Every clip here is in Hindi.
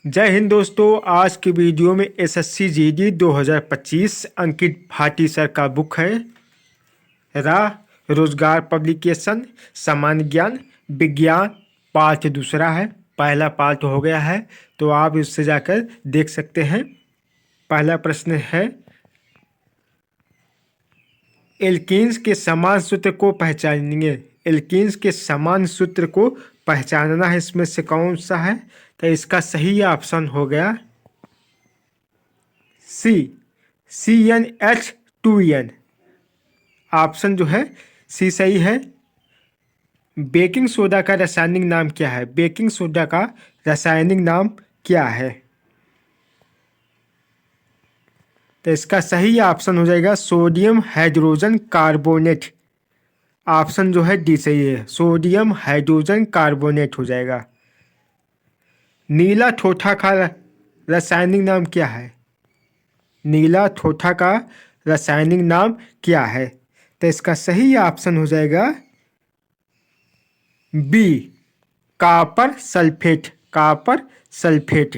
जय हिंद दोस्तों। आज की वीडियो में एसएससी जीडी 2025 अंकित भाटी सर का बुक है राह रोजगार पब्लिकेशन सामान्य ज्ञान विज्ञान पार्ट दूसरा है। पहला पार्ट हो गया है तो आप इससे जाकर देख सकते हैं। पहला प्रश्न है एल्कीन्स के समान सूत्र को पहचानिए। एल्कीन्स के समान सूत्र को पहचानना है, इसमें से कौन सा है? तो इसका सही ऑप्शन हो गया CnH2n। ऑप्शन जो है सी सही है। बेकिंग सोडा का रासायनिक नाम क्या है? बेकिंग सोडा का रासायनिक नाम क्या है? तो इसका सही ऑप्शन हो जाएगा सोडियम हाइड्रोजन कार्बोनेट। ऑप्शन जो है डी सही है, सोडियम हाइड्रोजन कार्बोनेट हो जाएगा। नीला ठोठा का रासायनिक नाम क्या है? नीला ठोठा का रासायनिक नाम क्या है? तो इसका सही ऑप्शन हो जाएगा B copper sulphate. Copper sulphate.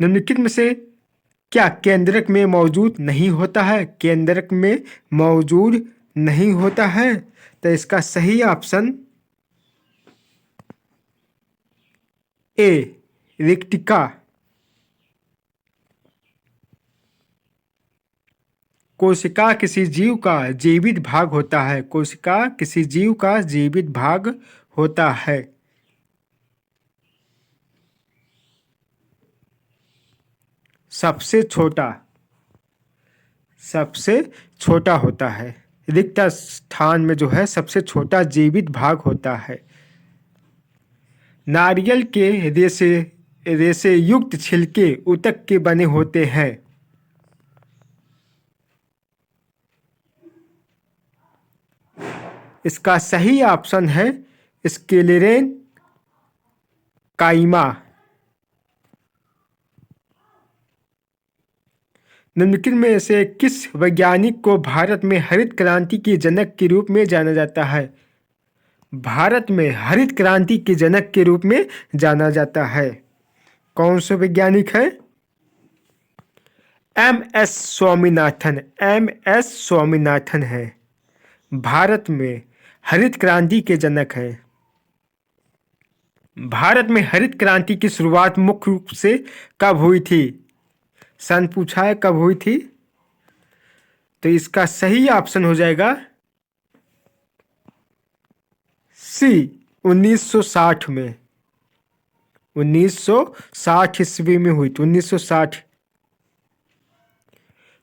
निम्नलिखित में से क्या केंद्रक में मौजूद नहीं होता है? केंद्रक में मौजूद नहीं होता है। तो इसका सही ऑप्शन ए रिक्टिका। कोशिका किसी जीव का जीवित भाग होता है। कोशिका किसी जीव का जीवित भाग होता है। सबसे छोटा होता है। रिक्त स्थान में जो है सबसे छोटा जीवित भाग होता है। नारियल के रेशे युक्त छिलके ऊतक के बने होते हैं। इसका सही ऑप्शन है स्क्लेरेन काइमा। निम्नलिखित में से किस वैज्ञानिक को भारत में हरित क्रांति के जनक के रूप में जाना जाता है? भारत में हरित क्रांति के जनक के रूप में जाना जाता है। कौन से वैज्ञानिक है? एम.एस. स्वामीनाथन। एम.एस. स्वामीनाथन है भारत में हरित क्रांति के जनक है। भारत में हरित क्रांति की शुरुआत मुख्य रूप से कब हुई थी? सन पूछा है, कब हुई थी? तो इसका सही ऑप्शन हो जाएगा सी 1960 में। 1960 ईस्वी में हुई थी। 1960।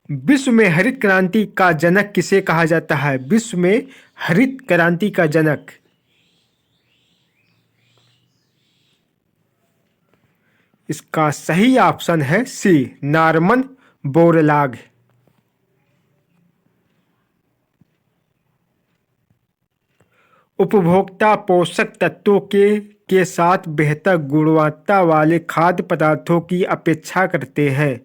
विश्व में हरित क्रांति का जनक किसे कहा जाता है? विश्व में हरित क्रांति का जनक। इसका सही ऑप्शन है सी नॉर्मन बोरलाग। उपभोक्ता पोषक तत्वों के साथ बेहतर गुणवत्ता वाले खाद्य पदार्थों की अपेक्षा करते हैं।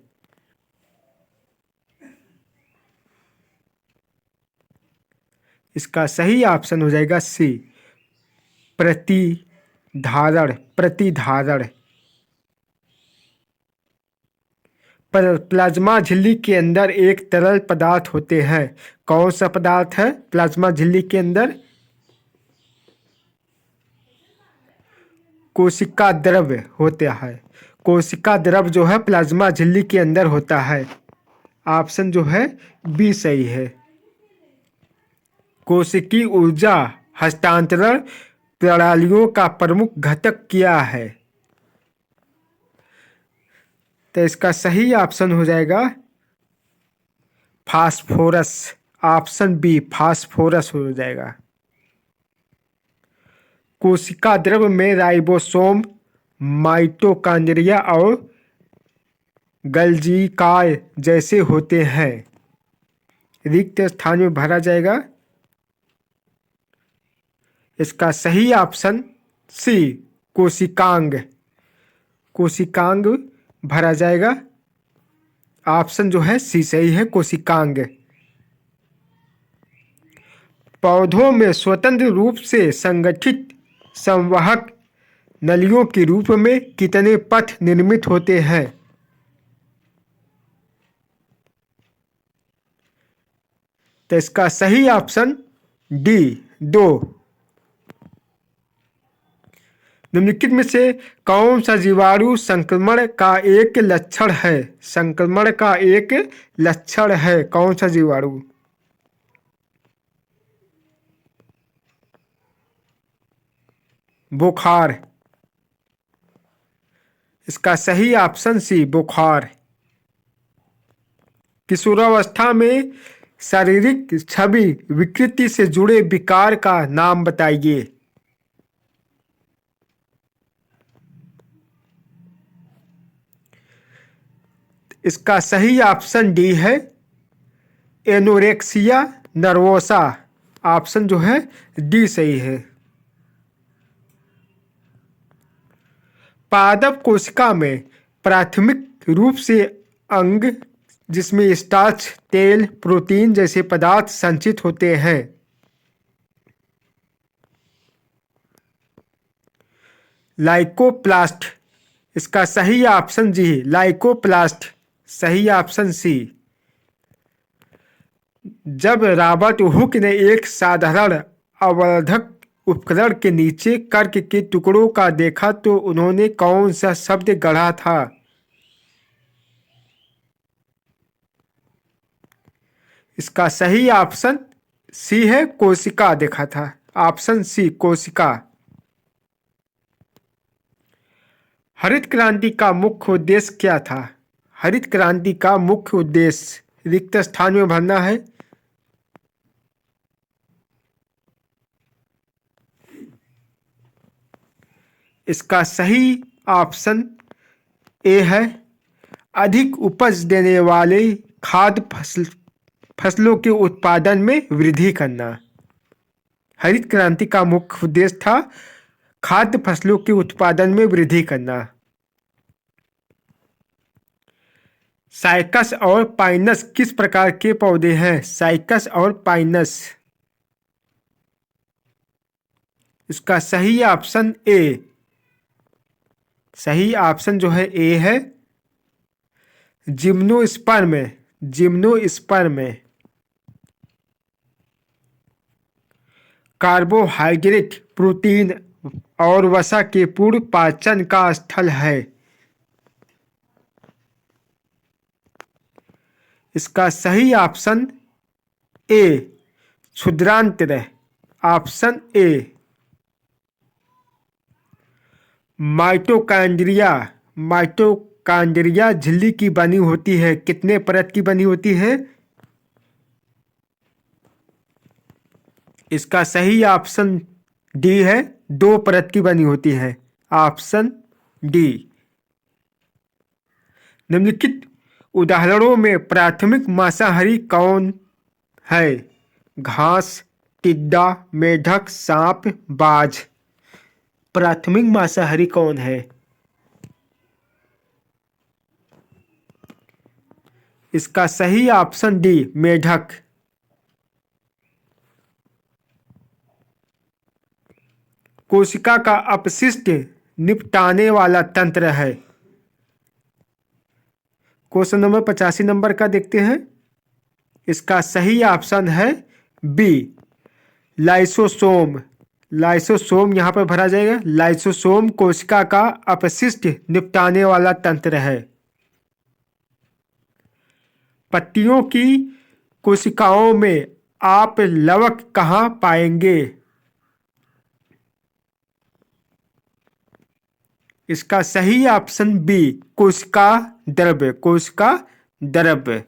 इसका सही ऑप्शन हो जाएगा सी प्रतिधारण। प्लाज्मा झिल्ली के अंदर एक तरल पदार्थ होते हैं। कौन सा पदार्थ है प्लाज्मा झिल्ली के अंदर? कोशिका द्रव होता है। कोशिका द्रव जो है प्लाज्मा झिल्ली के अंदर होता है। ऑप्शन जो है बी सही है। कोशिकीय ऊर्जा हस्तांतरण प्रणालियों का प्रमुख घटक क्या है? तो इसका सही ऑप्शन हो जाएगा फास्फोरस। ऑप्शन बी फास्फोरस हो जाएगा। कोशिका द्रव में राइबोसोम माइटोकॉन्ड्रिया और गल्जिकाय जैसे होते हैं। रिक्त स्थान में भरा जाएगा। इसका सही ऑप्शन सी कोशिकांग भरा जाएगा। ऑप्शन जो है सी सही है, कोशिकांग। पौधों में स्वतंत्र रूप से संगठित संवाहक नलियों के रूप में कितने पथ निर्मित होते हैं? तो इसका सही ऑप्शन डी 2। निम्नलिखित में से कौन सा जीवाणु संक्रमण का एक लक्षण है? संक्रमण का एक लक्षण है कौन सा जीवाणु? बुखार। इसका सही ऑप्शन सी बुखार। किशोरावस्था में शारीरिक छवि विकृति से जुड़े विकार का नाम बताइए। इसका सही ऑप्शन डी है एनोरेक्सिया नर्वोसा। ऑप्शन जो है डी सही है। पादप कोशिका में प्राथमिक रूप से अंग जिसमें स्टार्च, तेल, प्रोटीन जैसे पदार्थ संचित होते हैं। लाइकोप्लास्ट। इसका सही ऑप्शन जी लाइकोप्लास्ट। सही ऑप्शन सी। जब रॉबर्ट हुक ने एक साधारण अवर्धक उपकरण के नीचे कर्क के टुकड़ों का देखा तो उन्होंने कौन सा शब्द गढ़ा था? इसका सही ऑप्शन सी है कोशिका देखा था। ऑप्शन सी कोशिका। हरित क्रांति का मुख्य उद्देश्य क्या था? हरित क्रांति का मुख्य उद्देश्य रिक्त स्थान में भरना है। इसका सही ऑप्शन ए है अधिक उपज देने वाले खाद्य फसलों के उत्पादन में वृद्धि करना। हरित क्रांति का मुख्य उद्देश्य था खाद्य फसलों के उत्पादन में वृद्धि करना। साइकस और पाइनस किस प्रकार के पौधे हैं? साइकस और पाइनस। इसका सही ऑप्शन ए। सही ऑप्शन जो है ए है जिम्नोस्पर्म। जिम्नोस्पर्म। कार्बोहाइड्रेट, प्रोटीन और वसा के पूर्ण पाचन का स्थल है। इसका सही ऑप्शन ए क्षुद्रांत्र। Option A. माइटोकॉन्ड्रिया। माइटोकॉन्ड्रिया झिल्ली की बनी होती है। कितने परत की बनी होती है? इसका सही ऑप्शन डी है 2 परत की बनी होती है। Option D. निम्नलिखित उदाहरणों में प्राथमिक मांसाहारी कौन है? घास, टिड्डा, मेढक, सांप, बाज। प्राथमिक मांसाहारी कौन है? इसका सही ऑप्शन डी मेढक। कोशिका का अपशिष्ट निपटाने वाला तंत्र है। क्वेश्चन नंबर 85 नंबर का देखते हैं। इसका सही ऑप्शन है बी लाइसोसोम। लाइसोसोम यहां पर भरा जाएगा। लाइसोसोम कोशिका का अपशिष्ट निपटाने वाला तंत्र है। पत्तियों की कोशिकाओं में आप लवक कहाँ पाएंगे? इसका सही ऑप्शन बी कोशिका द्रव्य। कोशिका द्रव्य।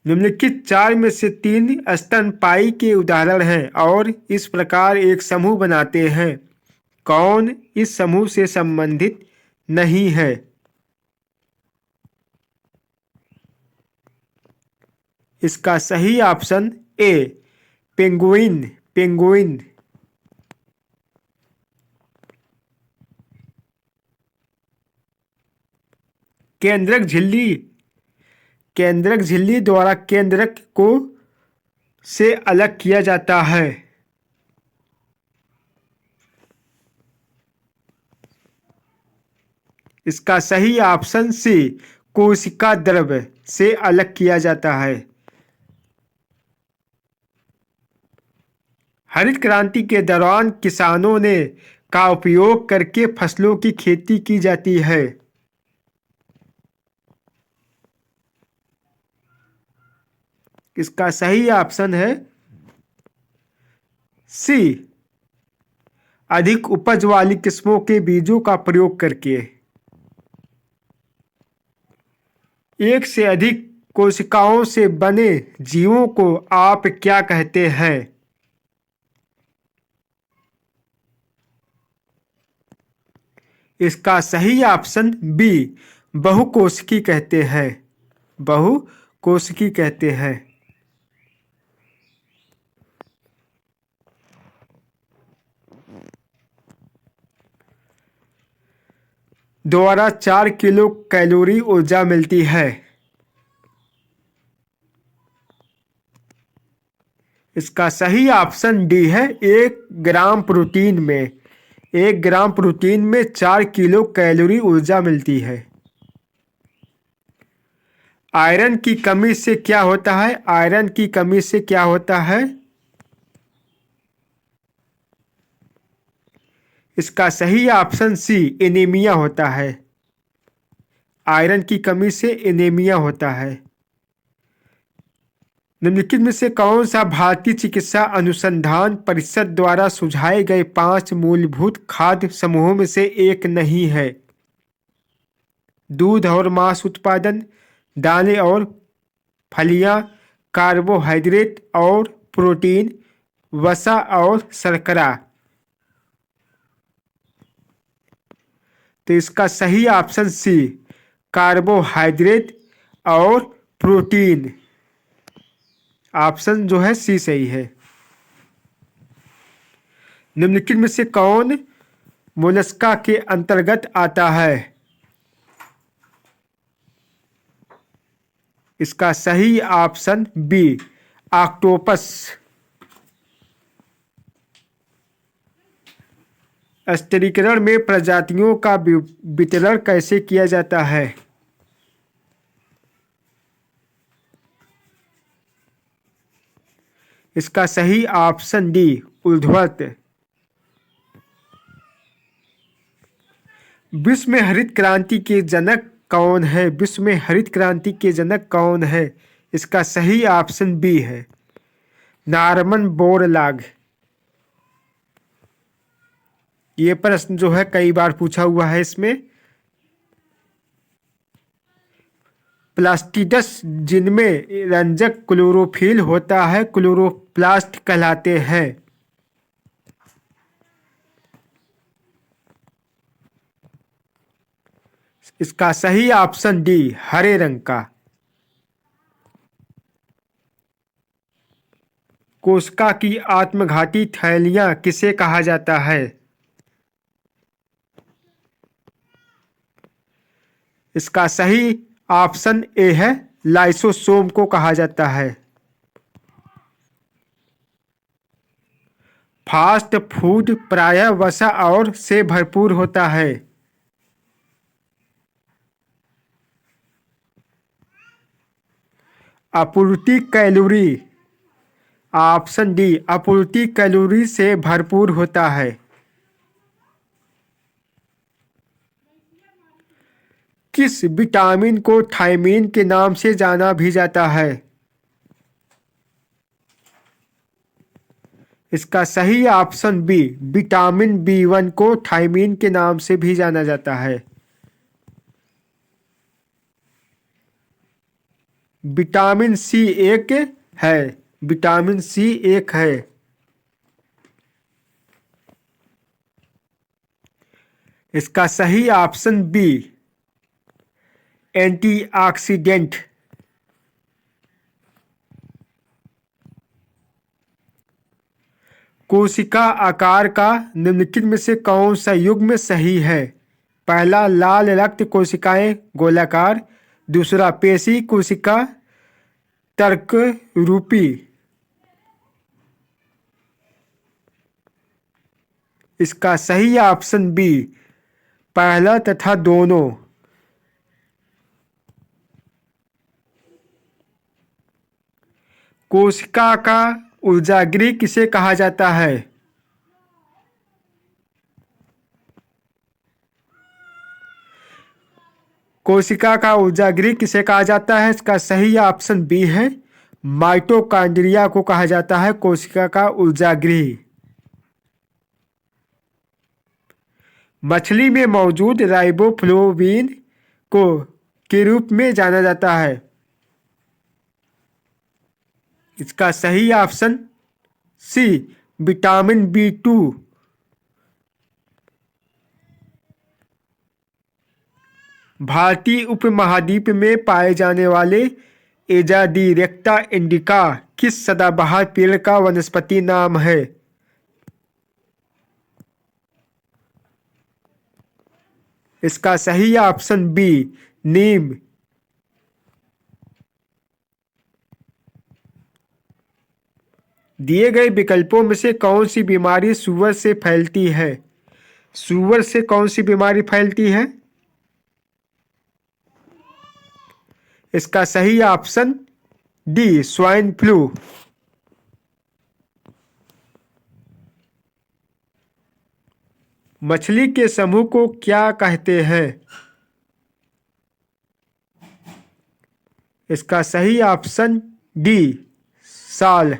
निम्नलिखित 4 में से 3 स्तनपायी के उदाहरण हैं और इस प्रकार एक समूह बनाते हैं। कौन इस समूह से संबंधित नहीं है? इसका सही ऑप्शन ए पेंगुइन। पेंगुइन। केंद्रक झिल्ली। केंद्रक झिल्ली द्वारा केंद्रक को से अलग किया जाता है। इसका सही ऑप्शन सी, कोशिका द्रव्य से अलग किया जाता है। हरित क्रांति के दौरान किसानों ने का उपयोग करके फसलों की खेती की जाती है। इसका सही ऑप्शन है सी, अधिक उपज वाली किस्मों के बीजों का प्रयोग करके। एक से अधिक कोशिकाओं से बने जीवों को आप क्या कहते हैं? इसका सही ऑप्शन बी, बहुकोशिकी कहते हैं। बहुकोशिकी कहते हैं। द्वारा 4 किलो कैलोरी ऊर्जा मिलती है। इसका सही ऑप्शन डी है, 1 ग्राम प्रोटीन में 4 किलो कैलोरी ऊर्जा मिलती है। आयरन की कमी से क्या होता है? आयरन की कमी से क्या होता है? इसका सही ऑप्शन सी, एनीमिया होता है। आयरन की कमी से एनीमिया होता है। निम्नलिखित में से कौन सा भारतीय चिकित्सा अनुसंधान परिषद द्वारा सुझाए गए 5 मूलभूत खाद्य समूहों में से एक नहीं है? दूध और मांस उत्पादन, दालें और फलियां, कार्बोहाइड्रेट और प्रोटीन, वसा और शर्करा। तो इसका सही ऑप्शन सी, कार्बोहाइड्रेट और प्रोटीन। ऑप्शन जो है सी सही है। निम्नलिखित में से कौन मोलस्का के अंतर्गत आता है? इसका सही ऑप्शन बी, ऑक्टोपस। स्थिरीकरण में प्रजातियों का वितरण कैसे किया जाता है? इसका सही ऑप्शन डी, ऊर्ध्वत। विश्व में हरित क्रांति के जनक कौन है? विश्व में हरित क्रांति के जनक कौन है? इसका सही ऑप्शन बी है, नॉर्मन बोरलॉग। ये प्रश्न जो है कई बार पूछा हुआ है। इसमें प्लास्टिडस जिनमें रंजक क्लोरोफिल होता है, क्लोरोप्लास्ट कहलाते हैं। इसका सही ऑप्शन डी, हरे रंग का। कोशिका की आत्मघाती थैलियां किसे कहा जाता है? इसका सही ऑप्शन ए है, लाइसोसोम को कहा जाता है। फास्ट फूड प्रायः वसा और से भरपूर होता है। अपूर्ति कैलोरी, ऑप्शन डी, अपूर्ति कैलोरी से भरपूर होता है। किस विटामिन को थायमीन के नाम से जाना भी जाता है? इसका सही ऑप्शन बी, विटामिन B1 को थायमीन के नाम से भी जाना जाता है। विटामिन सी एक है। विटामिन सी एक है। इसका सही ऑप्शन बी, एंटीऑक्सीडेंट। कोशिका आकार का निम्नलिखित में से कौन सा युग्म सही है? पहला, लाल रक्त कोशिकाएं गोलाकार। दूसरा, पेशी कोशिका तर्क रूपी। इसका सही ऑप्शन बी, पहला तथा दोनों। कोशिका का ऊर्जागृह किसे कहा जाता है? कोशिका का ऊर्जागृह किसे कहा जाता है? इसका सही ऑप्शन बी है, माइटोकॉन्ड्रिया को कहा जाता है कोशिका का ऊर्जागृह। मछली में मौजूद राइबोफ्लोविन को के रूप में जाना जाता है। इसका सही ऑप्शन सी, विटामिन B2। भारतीय उपमहाद्वीप में पाए जाने वाले एजाडिरेक्टा इंडिका किस सदाबहार पेड़ का वनस्पति नाम है? इसका सही ऑप्शन बी, नीम। दिए गए विकल्पों में से कौन सी बीमारी सूअर से फैलती है? सूअर से कौन सी बीमारी फैलती है? इसका सही ऑप्शन डी, स्वाइन फ्लू। मछली के समूह को क्या कहते हैं? इसका सही ऑप्शन डी, साल।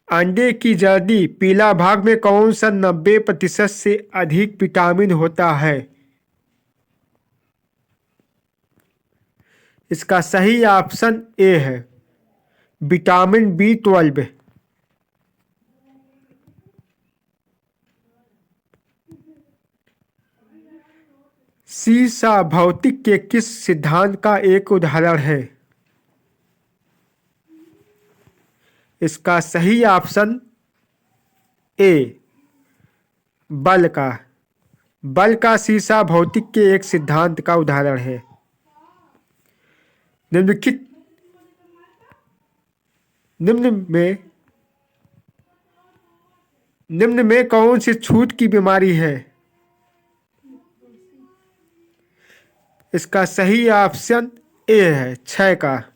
अंडे की जर्दी पीला भाग में कौन सा 90% से अधिक विटामिन होता है? इसका सही ऑप्शन ए है, विटामिन B12। सीसा भौतिक के किस सिद्धांत का एक उदाहरण है? इसका सही ऑप्शन ए, बल का। बल का सीसा भौतिक के एक सिद्धांत का उदाहरण है। निम्नलिखित निम्न में कौन सी छूत की बीमारी है? इसका सही ऑप्शन ए है, क्षय का।